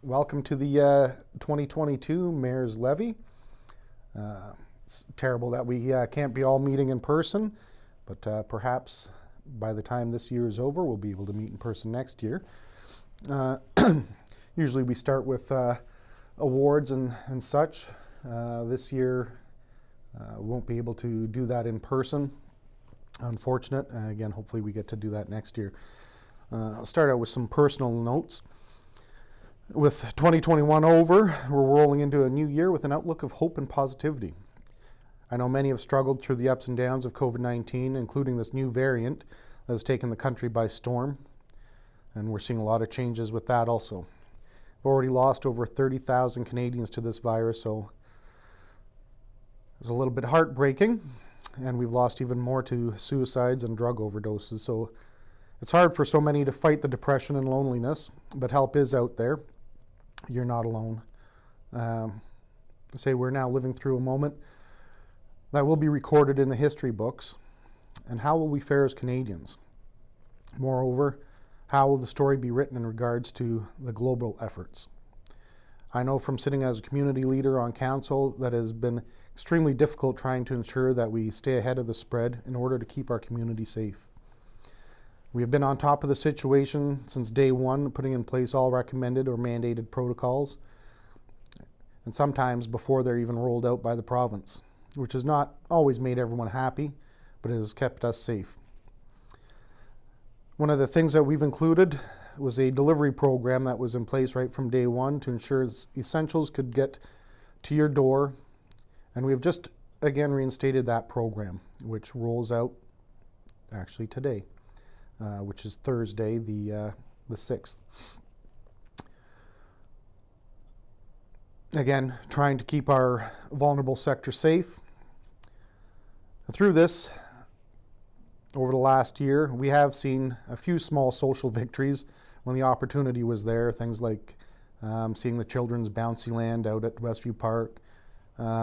Welcome to the 2022 Mayor's Levee. It's terrible that we can't be all meeting in person, but perhaps by the time this year is over, we'll be able to meet in person next year. Usually we start with awards and such. This year we won't be able to do that in person. Unfortunate. Again, hopefully we get to do that next year. I'll start out with some personal notes. With 2021 over, we're rolling into a new year with an outlook of hope and positivity. I know many have struggled through the ups and downs of COVID-19, including this new variant that has taken the country by storm. And we're seeing a lot of changes with that also. We've already lost over 30,000 Canadians to this virus, so it's a little bit heartbreaking. And we've lost even more to suicides and drug overdoses. So it's hard for so many to fight the depression and loneliness, but help is out there. You're not alone. We're now living through a moment that will be recorded in the history books. And how will we fare as Canadians? Moreover, how will the story be written in regards to the global efforts? I know from sitting as a community leader on council that it has been extremely difficult trying to ensure that we stay ahead of the spread in order to keep our community safe. We have been on top of the situation since day one, putting in place all recommended or mandated protocols, and sometimes before they're even rolled out by the province, which has not always made everyone happy, but it has kept us safe. One of the things that we've included was a delivery program that was in place right from day one to ensure essentials could get to your door, and we've just again reinstated that program, which rolls out actually today. Which is Thursday, the 6th. Again, trying to keep our vulnerable sector safe. Through this, over the last year, we have seen a few small social victories when the opportunity was there. Things like seeing the children's bouncy land out at Westview Park,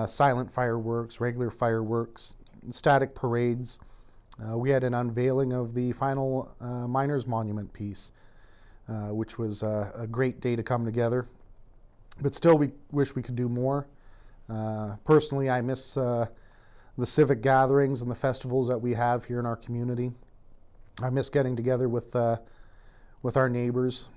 silent fireworks, regular fireworks, static parades. We had an unveiling of the final Miners Monument piece, which was a great day to come together. But still, we wish we could do more. Personally, I miss the civic gatherings and the festivals that we have here in our community. I miss getting together with our neighbors.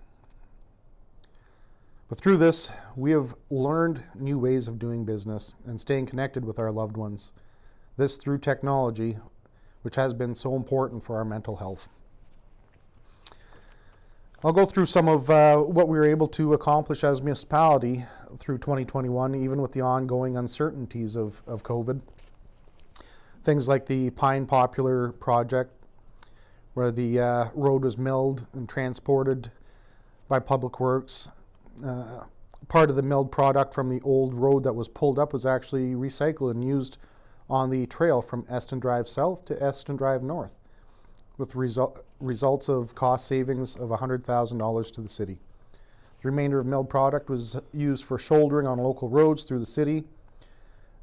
But through this, we have learned new ways of doing business and staying connected with our loved ones. This through technology, which has been so important for our mental health. I'll go through some of what we were able to accomplish as a municipality through 2021, even with the ongoing uncertainties of COVID. Things like the Pine Popular project, where the road was milled and transported by Public Works. Part of the milled product from the old road that was pulled up was actually recycled and used on the trail from Eston Drive South to Eston Drive North, with results of cost savings of $100,000 to the city. The remainder of milled product was used for shouldering on local roads through the city,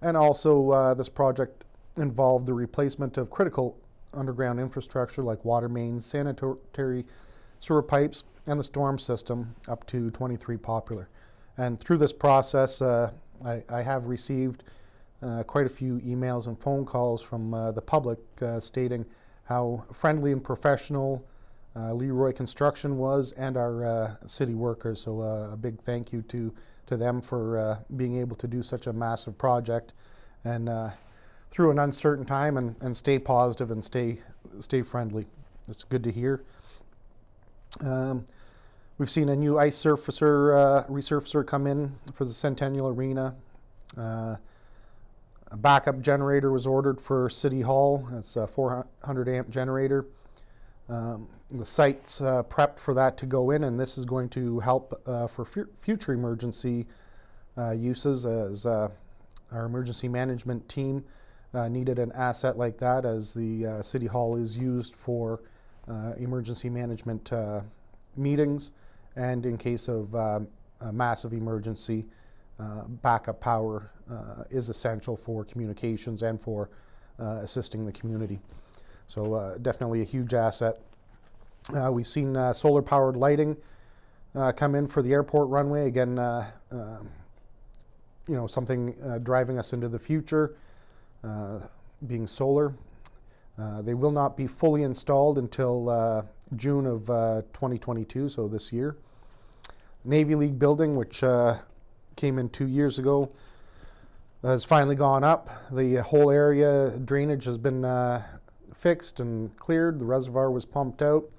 and also this project involved the replacement of critical underground infrastructure like water mains, sanitary sewer pipes, and the storm system up to 23 Popular. And through this process, I have received quite a few emails and phone calls from the public stating how friendly and professional Leroy Construction was and our city workers. So a big thank you to them for being able to do such a massive project and through an uncertain time and stay positive and stay friendly. It's good to hear. We've seen a new ice resurfacer come in for the Centennial Arena. A backup generator was ordered for City Hall. It's a 400 amp generator. The site's prepped for that to go in, and this is going to help for future emergency uses, as our emergency management team needed an asset like that, as the City Hall is used for emergency management meetings, and in case of a massive emergency, backup power is essential for communications and for assisting the community. So definitely a huge asset. We've seen solar powered lighting come in for the airport runway. Again, something driving us into the future, being solar. They will not be fully installed until June of 2022, so this year. Navy League building, which came in 2 years ago, has finally gone up. The whole area drainage has been fixed and cleared. The reservoir was pumped out.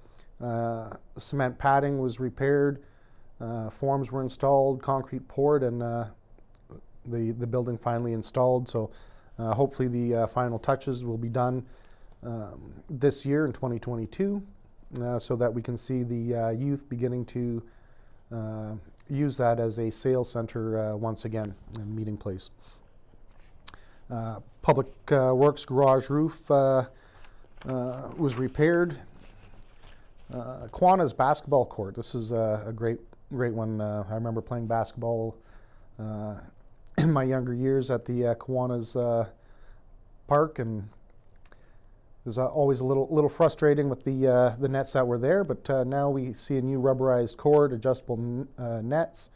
Cement padding was repaired. Forms were installed, concrete poured, and the building finally installed. So hopefully the final touches will be done this year in 2022, so that we can see the youth beginning to use that as a sales center once again, and meeting place. Public Works garage roof was repaired. Kiwanis basketball court. This is a great one. I remember playing basketball in my younger years at the Kiwanis park, and it was always a little frustrating with the nets that were there, but now we see a new rubberized court, adjustable nets,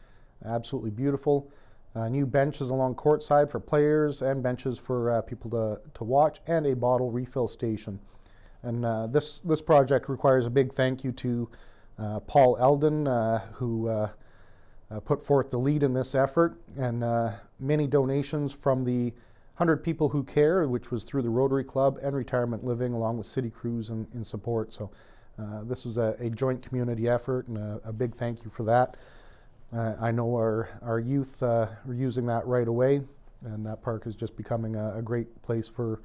absolutely beautiful. New benches along courtside for players and benches for people to watch, and a bottle refill station. And this project requires a big thank you to Paul Eldon, who put forth the lead in this effort, and many donations from the 100 People Who Care, which was through the Rotary Club and Retirement Living, along with City Crews in support. So this was a joint community effort, and a big thank you for that. I know our youth were using that right away, and that park is just becoming a great place for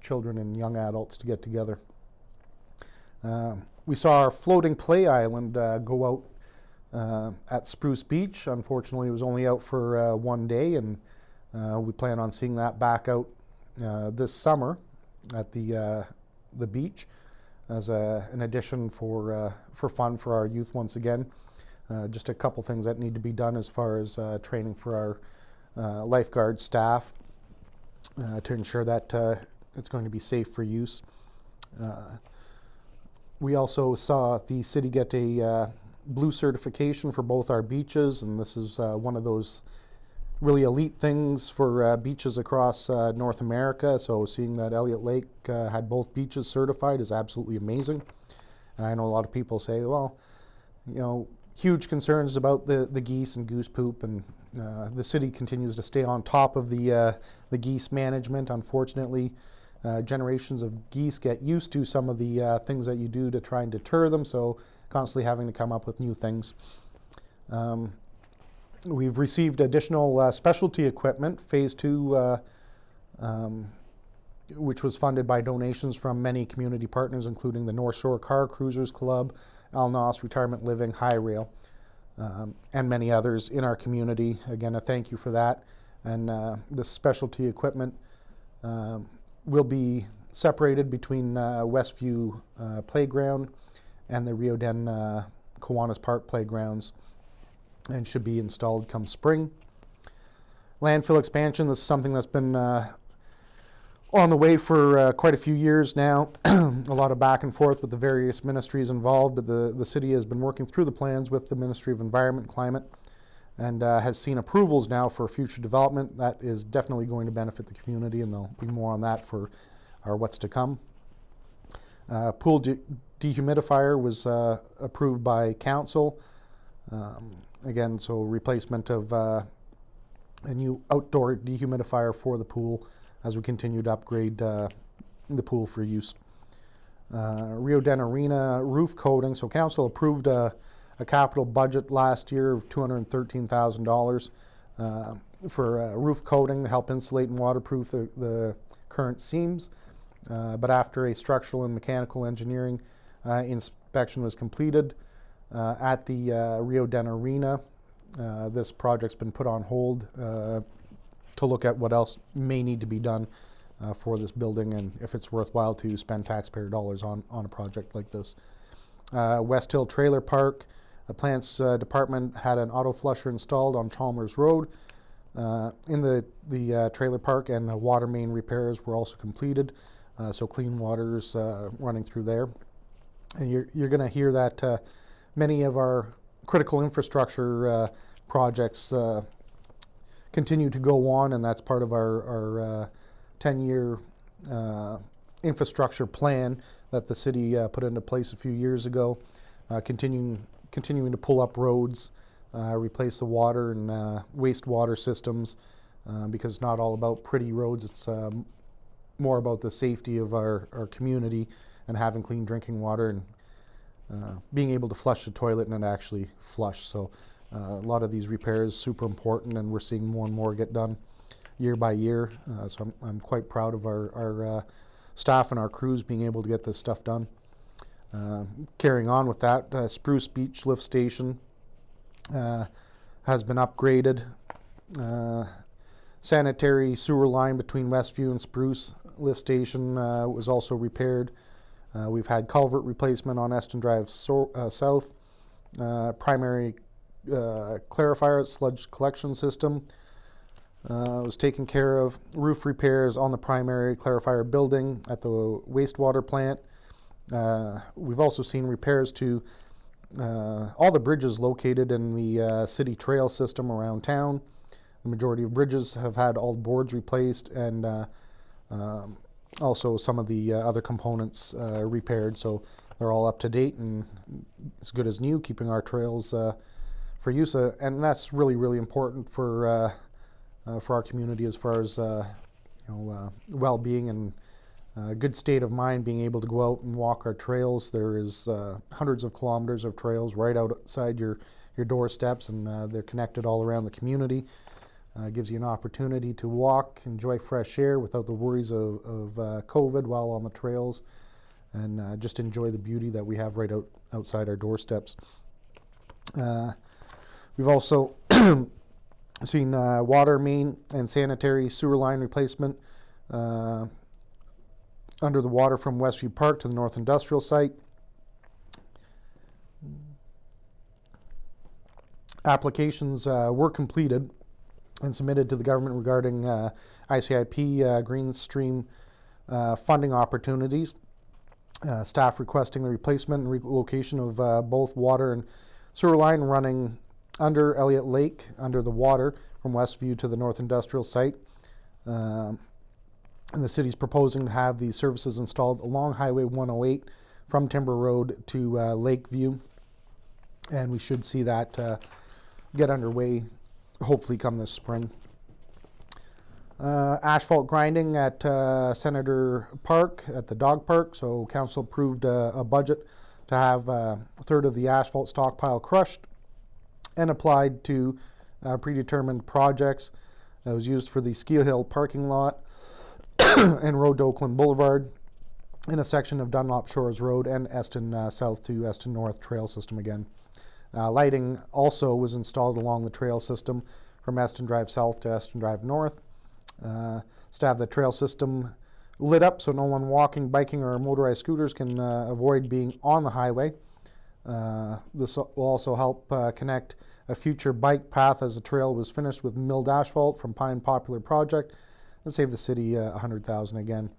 children and young adults to get together. We saw our floating play island go out at Spruce Beach. Unfortunately, it was only out for 1 day, and we plan on seeing that back out this summer at the beach as an addition for fun for our youth once again. Just a couple things that need to be done as far as training for our lifeguard staff to ensure that it's going to be safe for use. We also saw the city get a blue certification for both our beaches, and this is one of those really elite things for beaches across North America. So seeing that Elliot Lake had both beaches certified is absolutely amazing. And I know a lot of people say, well, huge concerns about the geese and goose poop, and the city continues to stay on top of the geese management. Unfortunately, generations of geese get used to some of the things that you do to try and deter them, so constantly having to come up with new things. We've received additional specialty equipment, phase 2, which was funded by donations from many community partners, including the North Shore Car Cruisers Club, Alnos Retirement Living, High Rail, and many others in our community. Again, a thank you for that. And this specialty equipment will be separated between Westview Playground and the Rio Den Kiwanis Park Playgrounds, and should be installed come spring. Landfill expansion, this is something that's been on the way for quite a few years now. A lot of back and forth with the various ministries involved, but the city has been working through the plans with the Ministry of Environment and Climate, and has seen approvals now for future development. That is definitely going to benefit the community, and there'll be more on that for our what's to come. Pool dehumidifier was approved by council. Again, so replacement of a new outdoor dehumidifier for the pool as we continue to upgrade the pool for use. Rio Den Arena roof coating. So council approved a capital budget last year of $213,000 for roof coating to help insulate and waterproof the current seams. But after a structural and mechanical engineering inspection was completed at the Rio Den Arena, this project's been put on hold to look at what else may need to be done for this building, and if it's worthwhile to spend taxpayer dollars on a project like this. West Hill Trailer Park, the plants department had an auto flusher installed on Chalmers Road in the trailer park, and water main repairs were also completed, so clean water's running through there. And you're going to hear that many of our critical infrastructure projects continue to go on, and that's part of our 10-year infrastructure plan that the city put into place a few years ago, continuing to pull up roads, replace the water and wastewater systems, because it's not all about pretty roads. It's more about the safety of our community and having clean drinking water and being able to flush the toilet and it actually flush. So a lot of these repairs super important, and we're seeing more and more get done year by year. So I'm quite proud of our staff and our crews being able to get this stuff done. Carrying on with that, Spruce Beach Lift Station has been upgraded. Sanitary sewer line between Westview and Spruce Lift Station was also repaired. We've had culvert replacement on Eston Drive South. Primary clarifier sludge collection system was taken care of. Roof repairs on the primary clarifier building at the wastewater plant. We've also seen repairs to all the bridges located in the city trail system around town. The majority of bridges have had all the boards replaced, and also some of the other components repaired, so they're all up to date and as good as new, keeping our trails for use. And that's really, really important for our community as far as well-being and good state of mind, being able to go out and walk our trails. There is hundreds of kilometers of trails right outside your doorsteps, and they're connected all around the community. Gives you an opportunity to walk, enjoy fresh air without the worries of COVID while on the trails, and just enjoy the beauty that we have right outside our doorsteps. We've also seen water main and sanitary sewer line replacement under the water from Westview Park to the North Industrial Site. Applications were completed and submitted to the government regarding ICIP Green Stream funding opportunities. Staff requesting the replacement and relocation of both water and sewer line running under Elliot Lake, under the water from Westview to the North Industrial Site. And the city's proposing to have these services installed along Highway 108 from Timber Road to Lakeview. And we should see that get underway hopefully come this spring. Asphalt grinding at Senator Park at the dog park. So council approved a budget to have a third of the asphalt stockpile crushed and applied to predetermined projects. That was used for the Ski Hill parking lot and Road to Oakland Boulevard in a section of Dunlop Shores Road and Eston South to Eston North trail system again. Lighting also was installed along the trail system from Eston Drive South to Eston Drive North. To have the trail system lit up so no one walking, biking, or motorized scooters can avoid being on the highway. This will also help connect a future bike path as the trail was finished with milled asphalt from Pine Popular Project and save the city $100,000 again.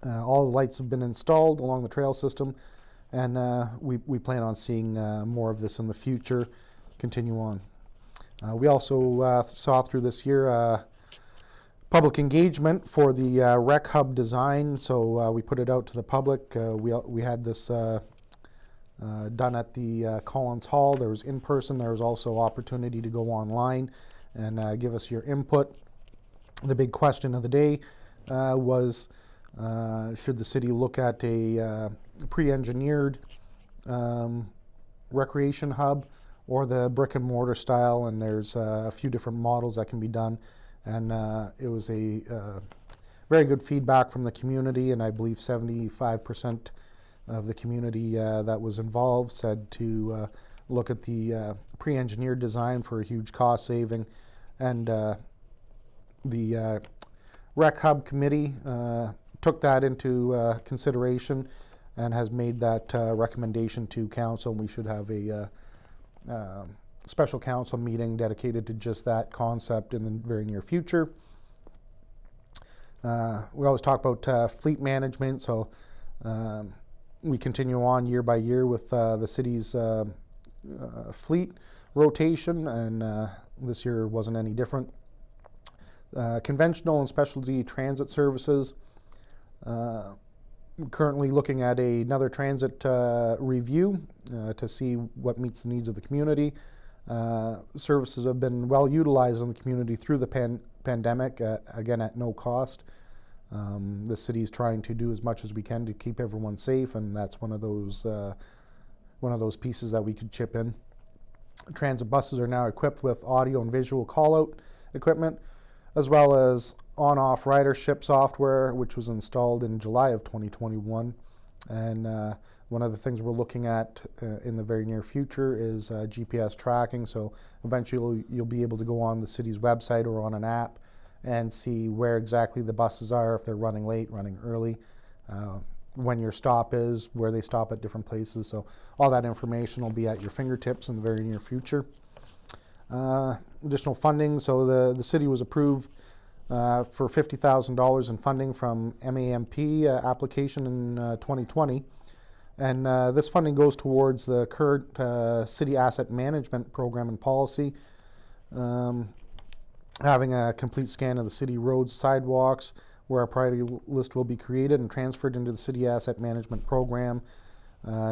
All the lights have been installed along the trail system, and we plan on seeing more of this in the future continue on. We also saw through this year public engagement for the rec hub design, so we put it out to the public. We had this done at the Collins Hall. There was in person. There was also opportunity to go online and give us your input. The big question of the day was should the city look at a pre-engineered recreation hub or the brick and mortar style, and there's a few different models that can be done, and it was a very good feedback from the community, and I believe 75% of the community that was involved said to look at the pre-engineered design for a huge cost saving, and the Rec Hub Committee took that into consideration and has made that recommendation to council, and we should have a special council meeting dedicated to just that concept in the very near future. We always talk about fleet management, so we continue on year by year with the city's fleet rotation, and this year wasn't any different. Conventional and specialty transit services. Currently looking at another transit review to see what meets the needs of the community. Services have been well utilized in the community through the pandemic, again at no cost. The city is trying to do as much as we can to keep everyone safe, and that's one of those pieces that we could chip in. Transit buses are now equipped with audio and visual call-out equipment, as well as on-off ridership software, which was installed in July of 2021. And one of the things we're looking at in the very near future is GPS tracking. So eventually you'll be able to go on the city's website or on an app and see where exactly the buses are, if they're running late, running early, when your stop is, where they stop at different places. So all that information will be at your fingertips in the very near future. Additional funding. So the city was approved for $50,000 in funding from MAMP application in 2020. And this funding goes towards the current city asset management program and policy, having a complete scan of the city roads, sidewalks, where a priority list will be created and transferred into the city asset management program,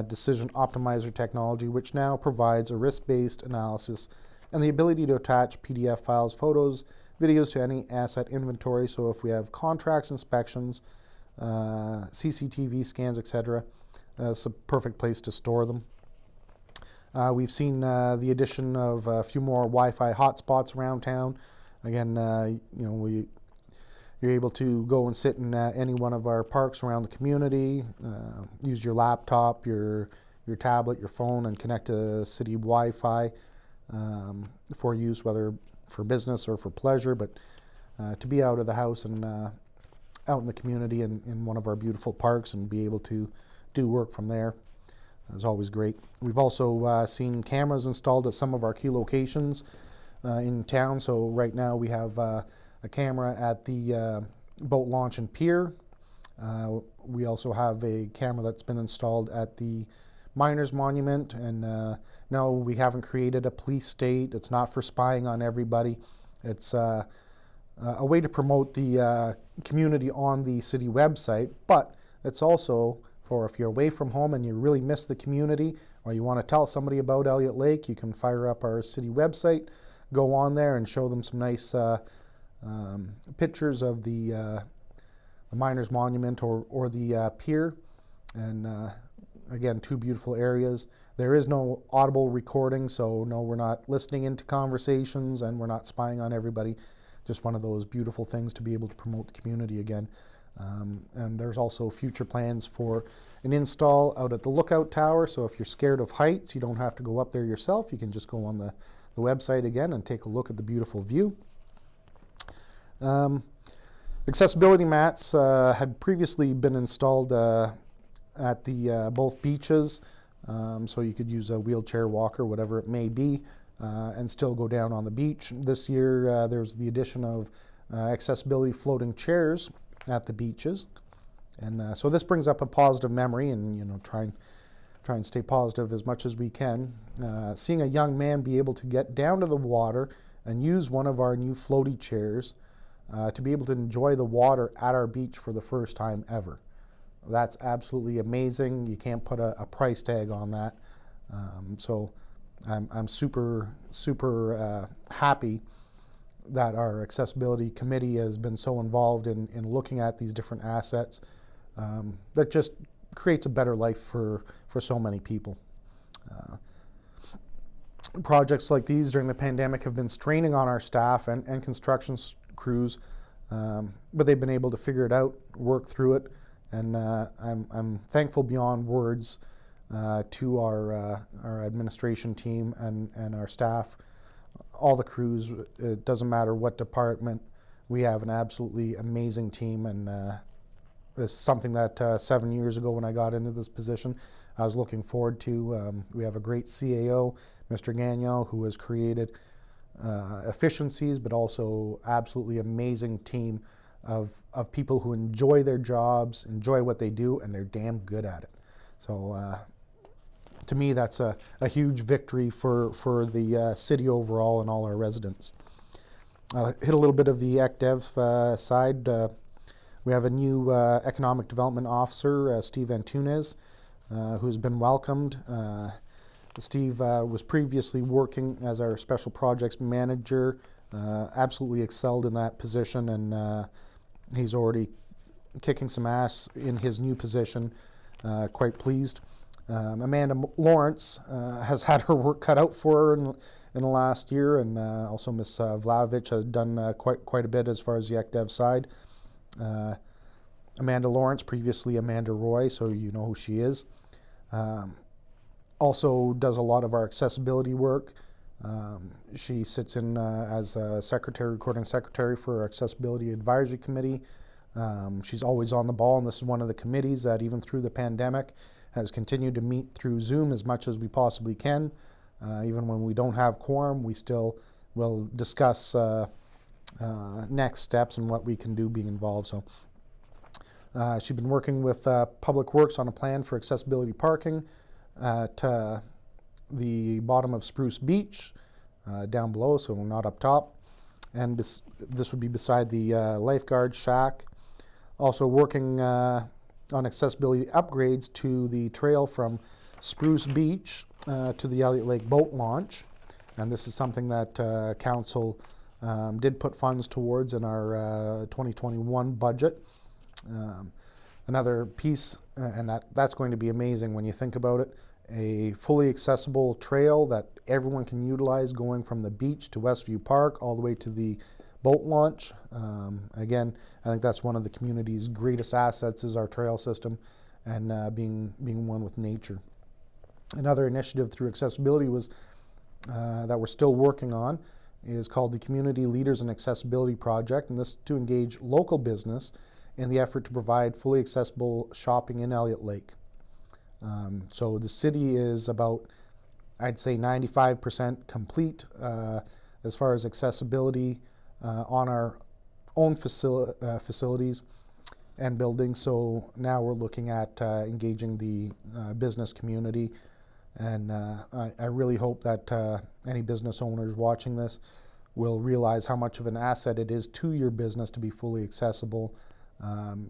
decision optimizer technology, which now provides a risk-based analysis and the ability to attach PDF files, photos, videos to any asset inventory. So if we have contracts, inspections, CCTV scans, etc., it's a perfect place to store them. We've seen the addition of a few more Wi-Fi hotspots around town. Again, you're able to go and sit in any one of our parks around the community, use your laptop, your tablet, your phone, and connect to city Wi-Fi for use, whether for business or for pleasure, but to be out of the house and out in the community in one of our beautiful parks and be able to do work from there is always great. We've also seen cameras installed at some of our key locations in town. So right now we have a camera at the boat launch and pier. We also have a camera that's been installed at the Miners Monument, and no, we haven't created a police state. It's not for spying on everybody. It's a way to promote the community on the city website, but it's also for if you're away from home and you really miss the community, or you want to tell somebody about Elliot Lake, you can fire up our city website, go on there and show them some nice pictures of the Miners Monument or the pier. And again, two beautiful areas. There is no audible recording, so no, we're not listening into conversations and we're not spying on everybody. Just one of those beautiful things to be able to promote the community again. And there's also future plans for an install out at the lookout tower. So if you're scared of heights, you don't have to go up there yourself. You can just go on the website again and take a look at the beautiful view. Accessibility mats had previously been installed at the both beaches, so you could use a wheelchair walker, whatever it may be, and still go down on the beach. This year there's the addition of accessibility floating chairs at the beaches, and so this brings up a positive memory, and try and stay positive as much as we can. Seeing a young man be able to get down to the water and use one of our new floaty chairs to be able to enjoy the water at our beach for the first time ever. That's absolutely amazing. You can't put a price tag on that. So I'm super happy that our accessibility committee has been so involved in looking at these different assets. That just creates a better life for so many people. Projects like these during the pandemic have been straining on our staff and construction crews, but they've been able to figure it out, work through it, and I'm thankful beyond words to our administration team and our staff, all the crews. It doesn't matter what department, we have an absolutely amazing team, and this is something that 7 years ago when I got into this position, I was looking forward to. We have a great CAO, Mr. Gagnon, who has created efficiencies, but also absolutely amazing team of people who enjoy their jobs, enjoy what they do, and they're damn good at it. So to me, that's a huge victory for the city overall and all our residents. Hit a little bit of the ECDev side. We have a new economic development officer, Steve Antunes, who's been welcomed. Steve was previously working as our special projects manager, absolutely excelled in that position, and he's already kicking some ass in his new position. Quite pleased. Amanda Lawrence has had her work cut out for her in the last year, and also Miss Vlavich has done quite a bit as far as the ECDev side. Amanda Lawrence, previously Amanda Roy, so you know who she is. Also does a lot of our accessibility work. She sits in as a recording secretary for our Accessibility Advisory Committee. She's always on the ball, and this is one of the committees that even through the pandemic has continued to meet through Zoom as much as we possibly can. Even when we don't have quorum, we still will discuss next steps and what we can do being involved. So she's been working with Public Works on a plan for accessibility parking at the bottom of Spruce Beach, down below, so not up top. And this would be beside the lifeguard shack. Also working on accessibility upgrades to the trail from Spruce Beach to the Elliot Lake boat launch. And this is something that Council did put funds towards in our 2021 budget. Another piece, and that's going to be amazing when you think about it, a fully accessible trail that everyone can utilize going from the beach to Westview Park all the way to the boat launch. Again, I think that's one of the community's greatest assets is our trail system and being one with nature. Another initiative through accessibility was that we're still working on is called the Community Leaders in Accessibility Project, and this is to engage local business in the effort to provide fully accessible shopping in Elliot Lake. So the city is about, I'd say, 95% complete as far as accessibility on our own facilities and buildings. So now we're looking at engaging the business community, and I really hope that any business owners watching this will realize how much of an asset it is to your business to be fully accessible.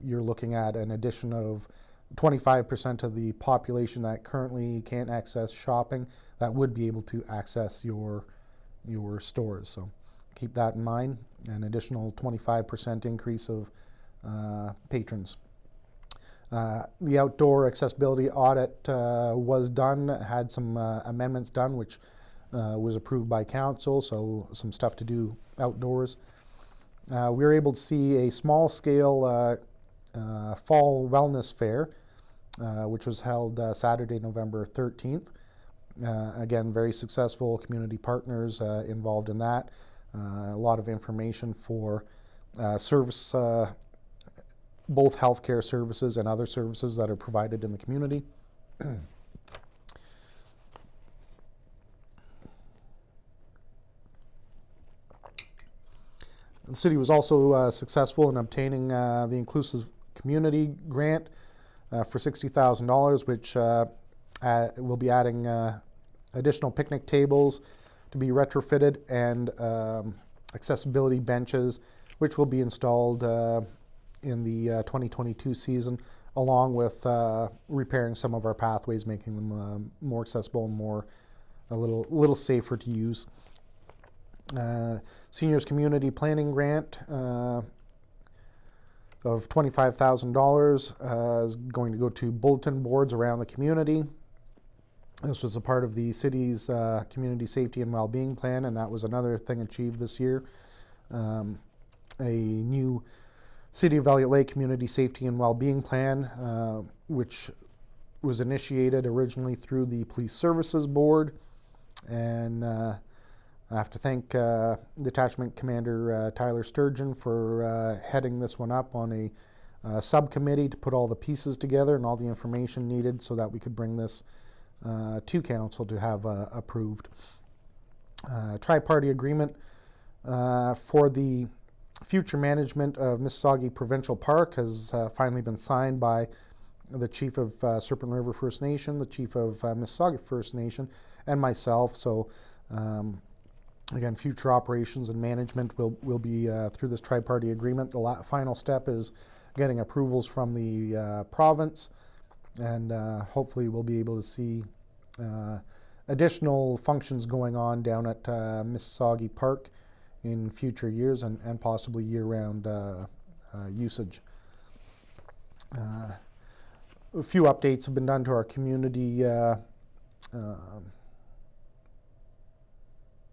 You're looking at an addition of 25% of the population that currently can't access shopping that would be able to access your stores. So keep that in mind. An additional 25% increase of patrons. The outdoor accessibility audit was done, had some amendments done, which was approved by council, so some stuff to do outdoors. We were able to see a small scale fall wellness fair, which was held Saturday, November 13th. Again, very successful, community partners involved in that. A lot of information for service, both healthcare services and other services that are provided in the community. The city was also successful in obtaining the Inclusive Community Grant for $60,000, which will be adding additional picnic tables to be retrofitted and accessibility benches, which will be installed in the 2022 season, along with repairing some of our pathways, making them more accessible and a little safer to use. Seniors Community Planning Grant of $25,000 is going to go to bulletin boards around the community. This was a part of the city's community safety and well-being plan, and that was another thing achieved this year. A new City of Elliot Lake Community Safety and Well-Being Plan, which was initiated originally through the Police Services Board. And I have to thank Detachment Commander Tyler Sturgeon for heading this one up on a subcommittee to put all the pieces together and all the information needed so that we could bring this to council to have approved. Tri-party agreement for the future management of Mississauga Provincial Park has finally been signed by the chief of Serpent River First Nation, the chief of Mississauga First Nation, and myself. So again, future operations and management will be through this tri-party agreement. The final step is getting approvals from the province, and hopefully we'll be able to see additional functions going on down at Mississauga Park in future years, and possibly year-round usage. A few updates have been done to our community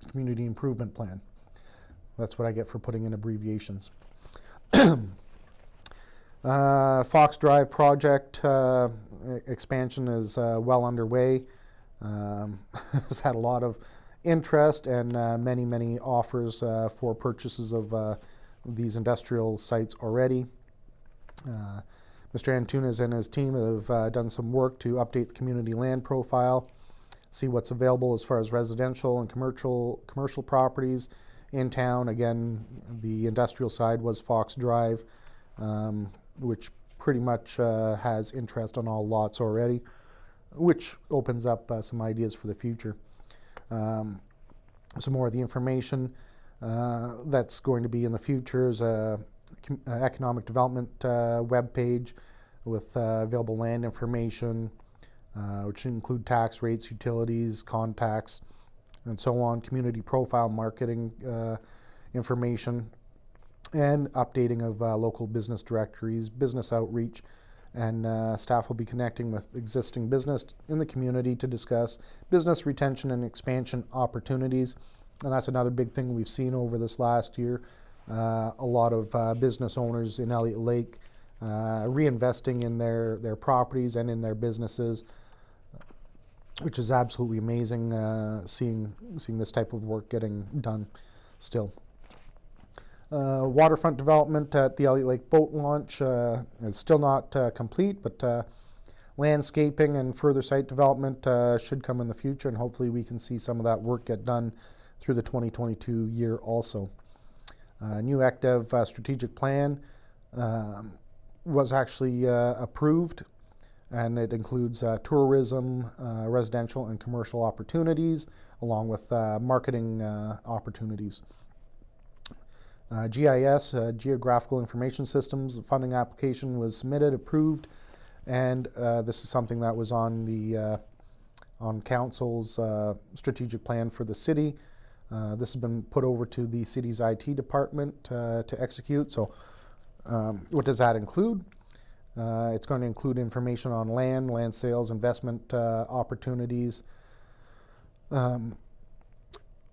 community improvement plan. That's what I get for putting in abbreviations. Fox Drive project expansion is well underway. Has had a lot of interest and many offers for purchases of these industrial sites already. Mr. Antunes and his team have done some work to update the community land profile, see what's available as far as residential and commercial properties in town. Again, the industrial side was Fox Drive, which pretty much has interest on all lots already, which opens up some ideas for the future. Some more of the information that's going to be in the future is a economic development web page with available land information, which include tax rates, utilities, contacts, and so on, community profile marketing information, and updating of local business directories, business outreach, and staff will be connecting with existing business in the community to discuss business retention and expansion opportunities. And that's another big thing we've seen over this last year. A lot of business owners in Elliot Lake reinvesting in their properties and in their businesses, which is absolutely amazing, seeing this type of work getting done still. Waterfront development at the Elliot Lake boat launch is still not complete, but landscaping and further site development should come in the future, and hopefully we can see some of that work get done through the 2022 year also. New ECDEV strategic plan was actually approved, and it includes tourism, residential and commercial opportunities, along with marketing opportunities. GIS, Geographical Information Systems, funding application was submitted, approved, and this is something that was on the on Council's strategic plan for the city. This has been put over to the city's IT department to execute. So what does that include? It's going to include information on land sales, investment opportunities.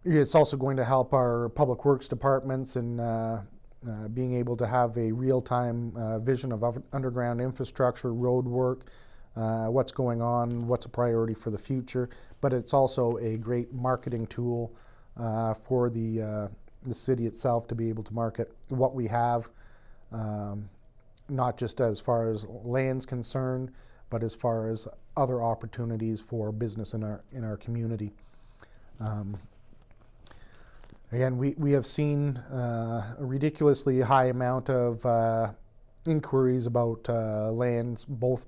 It's also going to help our public works departments in being able to have a real-time vision of underground infrastructure, road work, what's going on, what's a priority for the future. But it's also a great marketing tool for the city itself to be able to market what we have, not just as far as land's concerned, but as far as other opportunities for business in our community. Again, we have seen a ridiculously high amount of inquiries about lands, both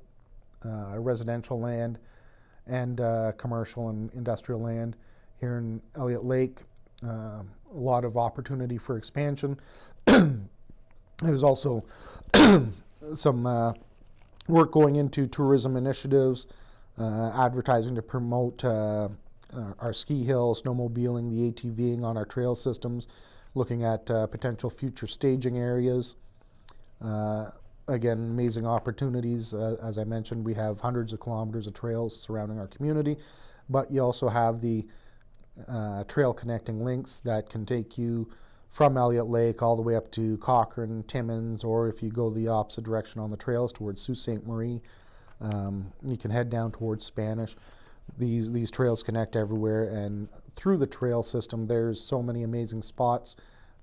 residential land and commercial and industrial land here in Elliot Lake. A lot of opportunity for expansion. There's also some work going into tourism initiatives, advertising to promote our ski hill, snowmobiling, the ATVing on our trail systems, looking at potential future staging areas. Again, amazing opportunities. As I mentioned, we have hundreds of kilometers of trails surrounding our community, but you also have the trail connecting links that can take you from Elliot Lake all the way up to Cochrane, Timmins, or if you go the opposite direction on the trails towards Sault Ste. Marie, you can head down towards Spanish. These trails connect everywhere, and through the trail system there's so many amazing spots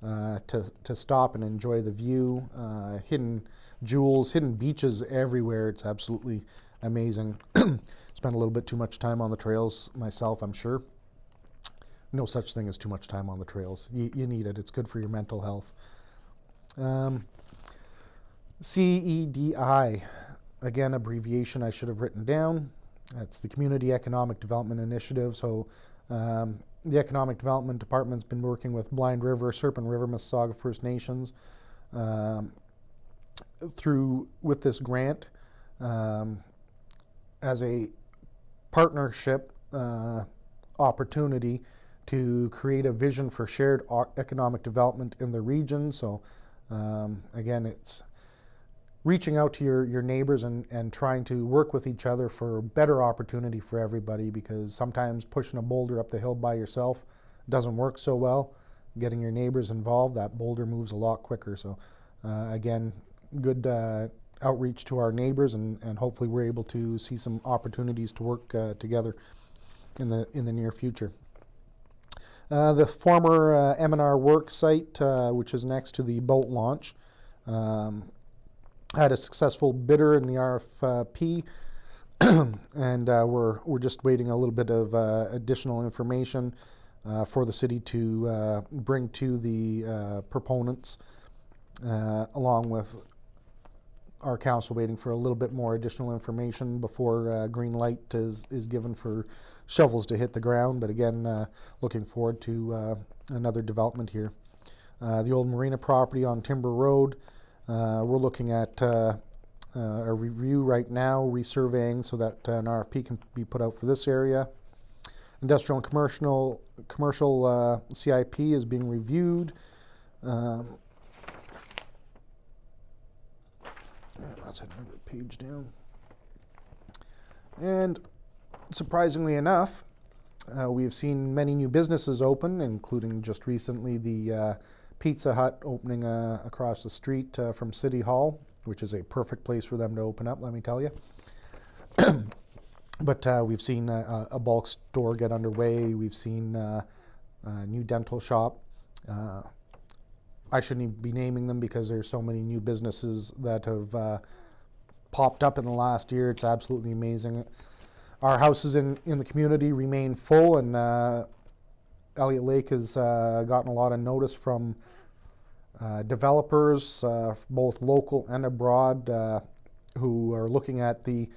to stop and enjoy the view, hidden jewels, hidden beaches everywhere. It's absolutely amazing. Spend a little bit too much time on the trails myself, I'm sure. No such thing as too much time on the trails. You need it. It's good for your mental health. CEDI. again, abbreviation I should have written down. That's the Community Economic Development Initiative. So the Economic Development Department's been working with Blind River, Serpent River, Mississauga First Nations with this grant as a partnership opportunity to create a vision for shared economic development in the region. So again, it's reaching out to your neighbors and trying to work with each other for better opportunity for everybody, because sometimes pushing a boulder up the hill by yourself doesn't work so well. Getting your neighbors involved, that boulder moves a lot quicker. So again, good outreach to our neighbors, and hopefully we're able to see some opportunities to work together in the near future. The former M&R work site, which is next to the boat launch, had a successful bidder in the RFP, and we're just waiting a little bit of additional information for the city to bring to the proponents, along with our council waiting for a little bit more additional information before green light is given for shovels to hit the ground. But again, looking forward to another development here. The old marina property on Timber Road, we're looking at a review right now, resurveying so that an RFP can be put out for this area. Industrial and commercial CIP is being reviewed. Let's head another page down. And surprisingly enough, we have seen many new businesses open, including just recently the Pizza Hut opening across the street from City Hall, which is a perfect place for them to open up, let me tell you. But we've seen a bulk store get underway. We've seen a new dental shop. I shouldn't be naming them because there's so many new businesses that have popped up in the last year. It's absolutely amazing. Our houses in the community remain full, and Elliot Lake has gotten a lot of notice from developers, both local and abroad, who are looking at the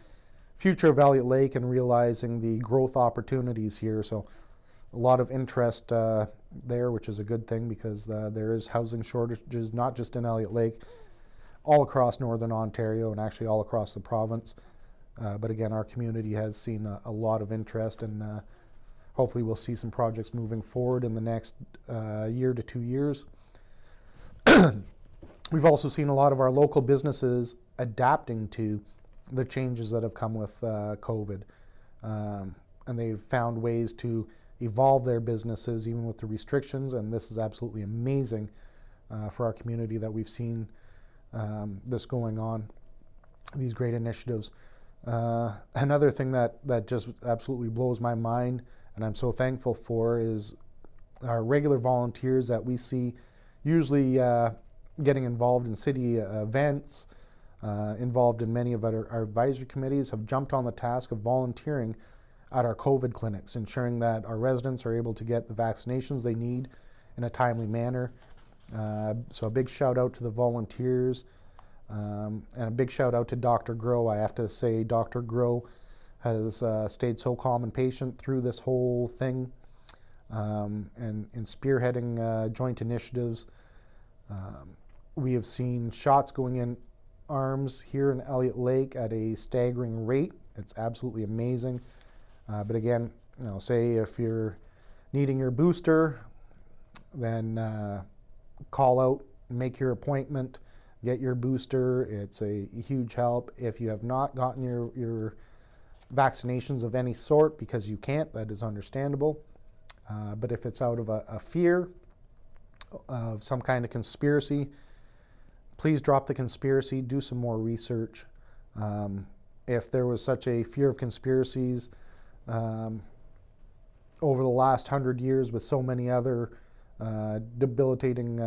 future of Elliot Lake and realizing the growth opportunities here. So a lot of interest there, which is a good thing, because there is housing shortages, not just in Elliot Lake, all across Northern Ontario and actually all across the province. But again, our community has seen a lot of interest, and hopefully we'll see some projects moving forward in the next year to 2 years. We've also seen a lot of our local businesses adapting to the changes that have come with COVID. And they've found ways to evolve their businesses even with the restrictions, and this is absolutely amazing for our community that we've seen this going on, these great initiatives. Another thing that just absolutely blows my mind, and I'm so thankful for, is our regular volunteers that we see usually getting involved in city events, involved in many of our advisory committees, have jumped on the task of volunteering at our COVID clinics, ensuring that our residents are able to get the vaccinations they need in a timely manner. So a big shout out to the volunteers, and a big shout out to Dr. Grow. I have to say, Dr. Grow has stayed so calm and patient through this whole thing, and in spearheading joint initiatives. We have seen shots going in arms here in Elliot Lake at a staggering rate. It's absolutely amazing. But again, say if you're needing your booster, then call out, make your appointment, get your booster. It's a huge help. If you have not gotten your vaccinations of any sort, because you can't, that is understandable. But if it's out of a fear of some kind of conspiracy, please drop the conspiracy, do some more research. If there was such a fear of conspiracies over the last 100 years with so many other debilitating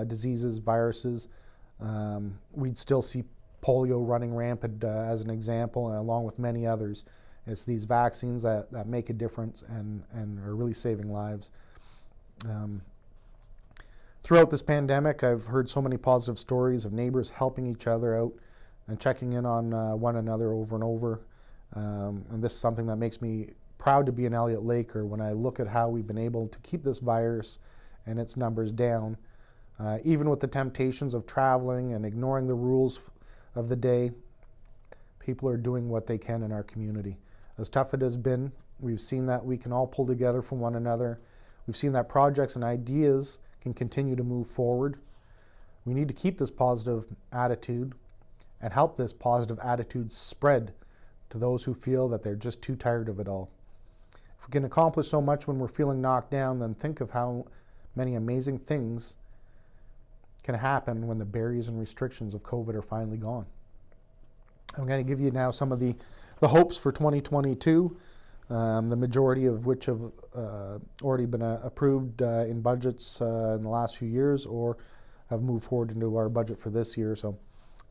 diseases, viruses, we'd still see polio running rampant as an example, along with many others. It's these vaccines that make a difference and are really saving lives. Throughout this pandemic, I've heard so many positive stories of neighbors helping each other out, and checking in on one another over and over. And this is something that makes me proud to be an Elliot Laker when I look at how we've been able to keep this virus and its numbers down. Even with the temptations of traveling and ignoring the rules of the day, people are doing what they can in our community. As tough it has been, we've seen that we can all pull together from one another. We've seen that projects and ideas can continue to move forward. We need to keep this positive attitude and help this positive attitude spread to those who feel that they're just too tired of it all. If we can accomplish so much when we're feeling knocked down, then think of how many amazing things can happen when the barriers and restrictions of COVID are finally gone. I'm going to give you now some of the hopes for 2022, the majority of which have already been approved in budgets in the last few years or have moved forward into our budget for this year. So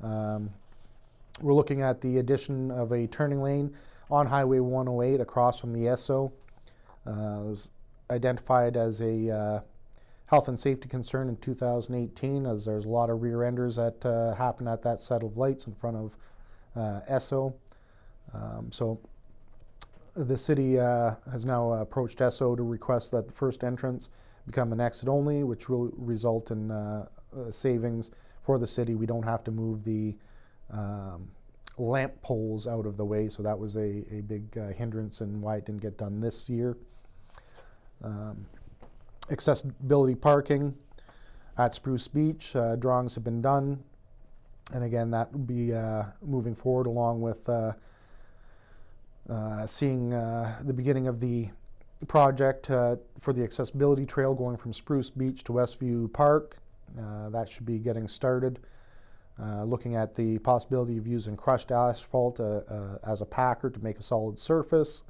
we're looking at the addition of a turning lane on Highway 108 across from the Esso. It was identified as a health and safety concern in 2018, as there's a lot of rear enders that happen at that set of lights in front of Esso. So the city has now approached Esso to request that the first entrance become an exit only, which will result in savings for the city. We don't have to move the lamp poles out of the way, so that was a big hindrance and why it didn't get done this year. Accessibility parking at Spruce Beach, drawings have been done, and again that will be moving forward along with seeing the beginning of the project for the accessibility trail going from Spruce Beach to Westview Park. That should be getting started. Looking at the possibility of using crushed asphalt as a packer to make a solid surface.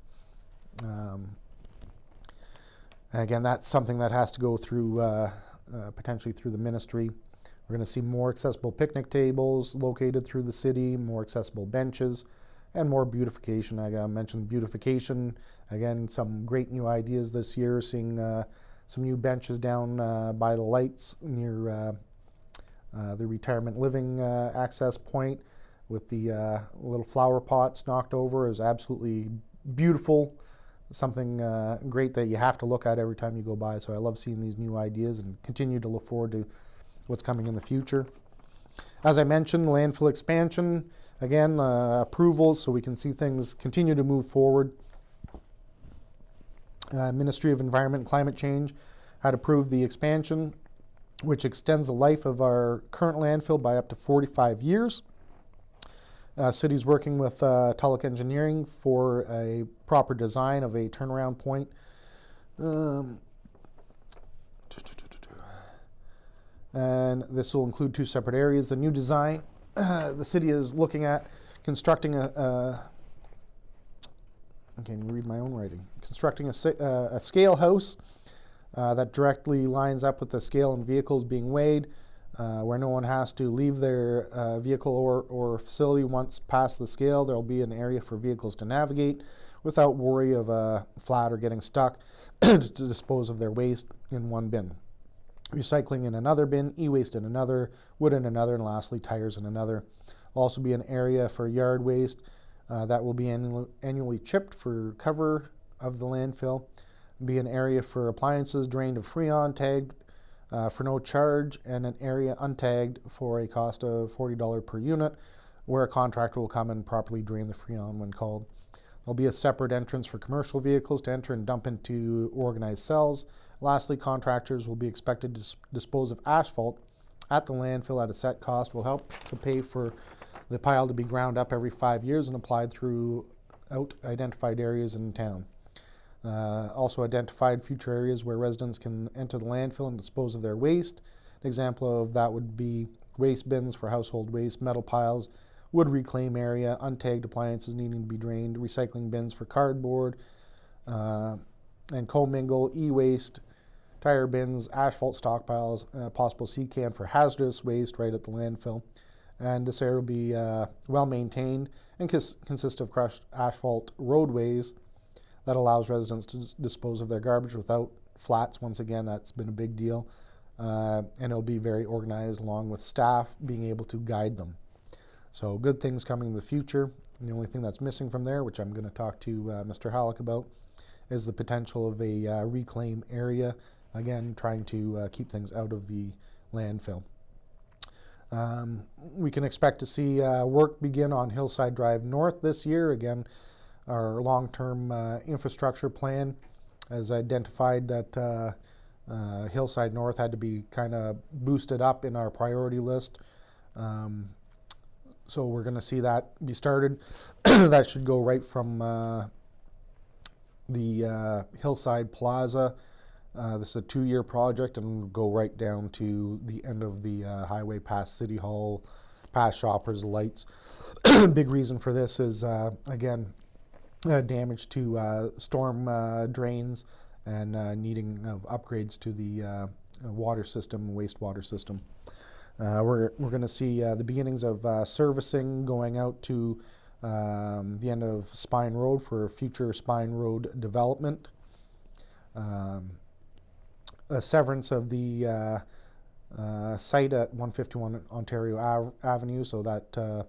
And again, that's something that has to go through potentially through the ministry. We're going to see more accessible picnic tables located through the city, more accessible benches, and more beautification. I mentioned beautification. Again, some great new ideas this year, seeing some new benches down by the lights near the retirement living access point with the little flower pots knocked over is absolutely beautiful. Something great that you have to look at every time you go by. So I love seeing these new ideas and continue to look forward to what's coming in the future. As I mentioned, landfill expansion, again, approvals so we can see things continue to move forward. Ministry of Environment and Climate Change had approved the expansion, which extends the life of our current landfill by up to 45 years. City's working with Tulloch Engineering for a proper design of a turnaround point. And this will include two separate areas. The new design, the city is looking at constructing I can't even read my own writing. Constructing a scale house that directly lines up with the scale and vehicles being weighed, where no one has to leave their vehicle or facility once past the scale. There will be an area for vehicles to navigate without worry of a flat or getting stuck to dispose of their waste in one bin. Recycling in another bin, e-waste in another, wood in another, and lastly tires in another. Also be an area for yard waste that will be annually chipped for cover of the landfill. Be an area for appliances drained of Freon, tagged for no charge, and an area untagged for a cost of $40 per unit, where a contractor will come and properly drain the Freon when called. There'll be a separate entrance for commercial vehicles to enter and dump into organized cells. Lastly, contractors will be expected to dispose of asphalt at the landfill at a set cost. Will help to pay for the pile to be ground up every 5 years and applied throughout identified areas in town. Also identified future areas where residents can enter the landfill and dispose of their waste. An example of that would be waste bins for household waste, metal piles, wood reclaim area, untagged appliances needing to be drained, recycling bins for cardboard, and commingle, e-waste, tire bins, asphalt stockpiles, possible C-can for hazardous waste right at the landfill. And this area will be well maintained and consist of crushed asphalt roadways that allows residents to dispose of their garbage without flats. Once again, that's been a big deal. And it'll be very organized along with staff being able to guide them. So good things coming in the future. And the only thing that's missing from there, which I'm going to talk to Mr. Halleck about, is the potential of a reclaim area. Again, trying to keep things out of the landfill. We can expect to see work begin on Hillside Drive North this year. Again, our long-term infrastructure plan has identified that Hillside North had to be kind of boosted up in our priority list. So we're going to see that be started. That should go right from the Hillside Plaza. This is a 2-year project and go right down to the end of the highway past City Hall, past Shoppers Lights. Big reason for this is, again, damage to storm drains and needing of upgrades to the water system, wastewater system. We're going to see the beginnings of servicing going out to the end of Spine Road for future Spine Road development. A severance of the site at 151 Ontario Avenue, so that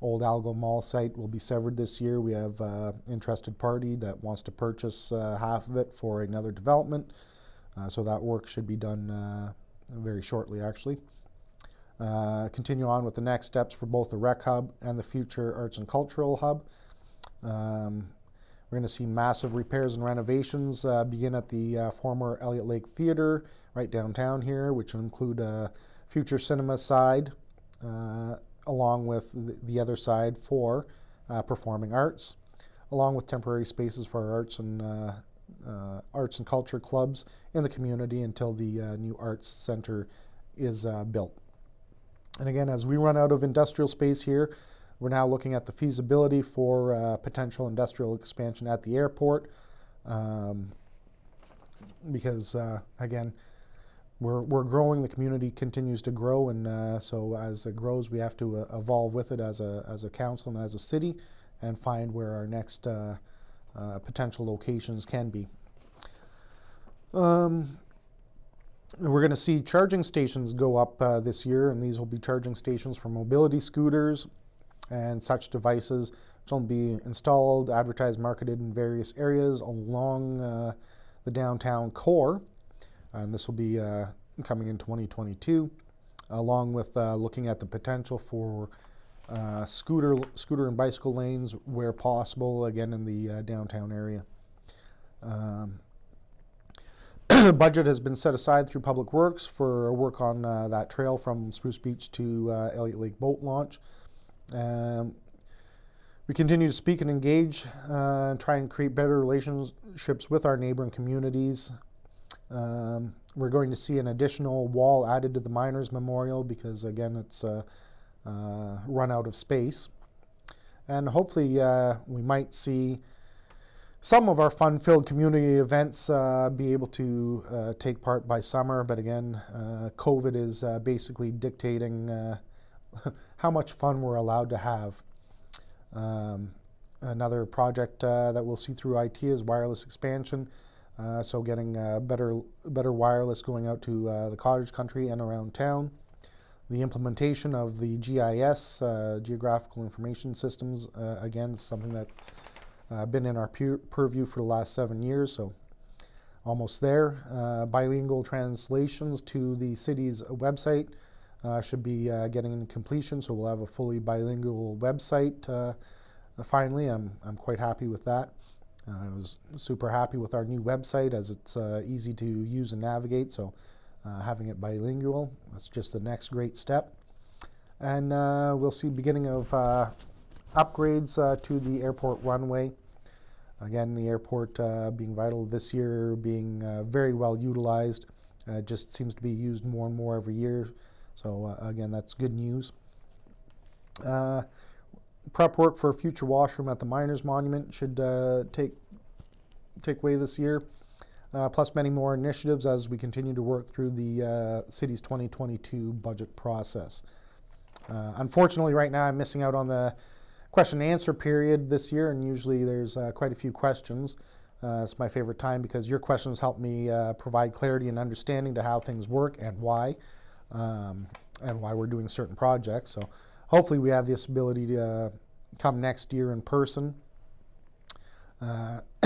old Algo Mall site will be severed this year. We have an interested party that wants to purchase half of it for another development, so that work should be done very shortly, actually. Continue on with the next steps for both the Rec Hub and the future Arts and Cultural Hub. We're going to see massive repairs and renovations begin at the former Elliot Lake Theatre right downtown here, which will include a future cinema side along with the other side for performing arts, along with temporary spaces for arts and culture clubs in the community until the new arts center is built. And again, as we run out of industrial space here, we're now looking at the feasibility for potential industrial expansion at the airport, because again, we're growing. The community continues to grow, and so as it grows, we have to evolve with it as a council and as a city, and find where our next potential locations can be. We're going to see charging stations go up this year, and these will be charging stations for mobility scooters and such devices, which will be installed, advertised, marketed in various areas along the downtown core. And this will be coming in 2022, along with looking at the potential for scooter and bicycle lanes where possible, again in the downtown area. Budget has been set aside through Public Works for work on that trail from Spruce Beach to Elliot Lake Boat Launch. We continue to speak and engage and try and create better relationships with our neighboring communities. We're going to see an additional wall added to the Miners Memorial because, again, it's run out of space. And hopefully we might see some of our fun-filled community events be able to take part by summer, but again, COVID is basically dictating how much fun we're allowed to have. Another project that we'll see through IT is wireless expansion, so getting better wireless going out to the cottage country and around town. The implementation of the GIS, Geographical Information Systems, again, is something that's been in our purview for the last 7 years, so almost there. Bilingual translations to the city's website should be getting into completion, so we'll have a fully bilingual website finally. I'm quite happy with that. I was super happy with our new website as it's easy to use and navigate, so having it bilingual, that's just the next great step. And we'll see beginning of upgrades to the airport runway. Again, the airport being vital this year, being very well utilized. It just seems to be used more and more every year. So again, that's good news. Prep work for a future washroom at the Miners Monument should take way this year, plus many more initiatives as we continue to work through the city's 2022 budget process. Unfortunately, right now I'm missing out on the question and answer period this year, and usually there's quite a few questions. It's my favorite time because your questions help me provide clarity and understanding to how things work and why we're doing certain projects. So hopefully we have this ability to come next year in person.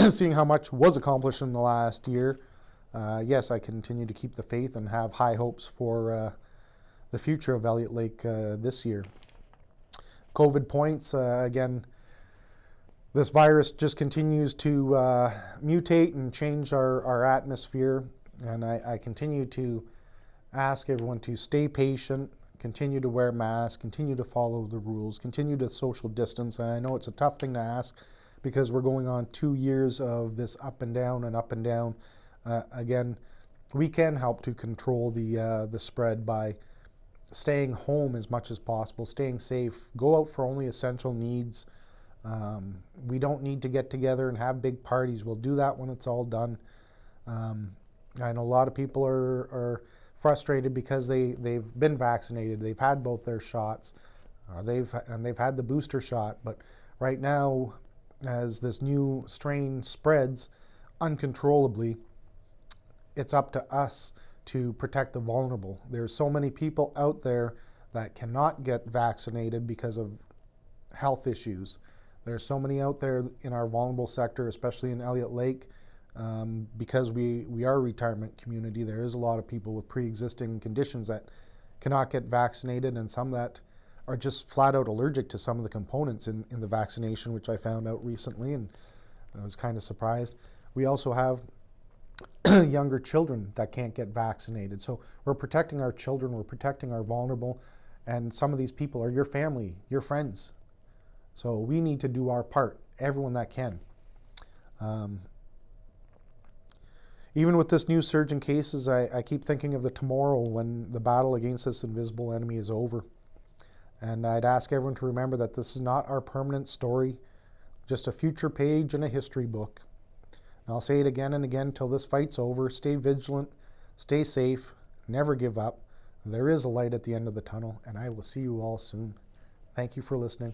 Seeing how much was accomplished in the last year, yes, I continue to keep the faith and have high hopes for the future of Elliot Lake this year. COVID points, again, this virus just continues to mutate and change our atmosphere, and I continue to ask everyone to stay patient, continue to wear masks, continue to follow the rules, continue to social distance. And I know it's a tough thing to ask because we're going on 2 years of this up and down and up and down. Again, we can help to control the spread by staying home as much as possible, staying safe, go out for only essential needs. We don't need to get together and have big parties. We'll do that when it's all done. I know a lot of people are frustrated because they've been vaccinated, they've had both their shots, they've had the booster shot, but right now, as this new strain spreads uncontrollably, it's up to us to protect the vulnerable. There's so many people out there that cannot get vaccinated because of health issues. There's so many out there in our vulnerable sector, especially in Elliot Lake, because we are a retirement community. There is a lot of people with pre-existing conditions that cannot get vaccinated, and some that are just flat out allergic to some of the components in the vaccination, which I found out recently, and I was kind of surprised. We also have younger children that can't get vaccinated. So we're protecting our children, we're protecting our vulnerable, and some of these people are your family, your friends. So we need to do our part, everyone that can. Even with this new surge in cases, I keep thinking of the tomorrow when the battle against this invisible enemy is over. And I'd ask everyone to remember that this is not our permanent story, just a future page in a history book. And I'll say it again and again till this fight's over. Stay vigilant, stay safe, never give up. There is a light at the end of the tunnel, and I will see you all soon. Thank you for listening.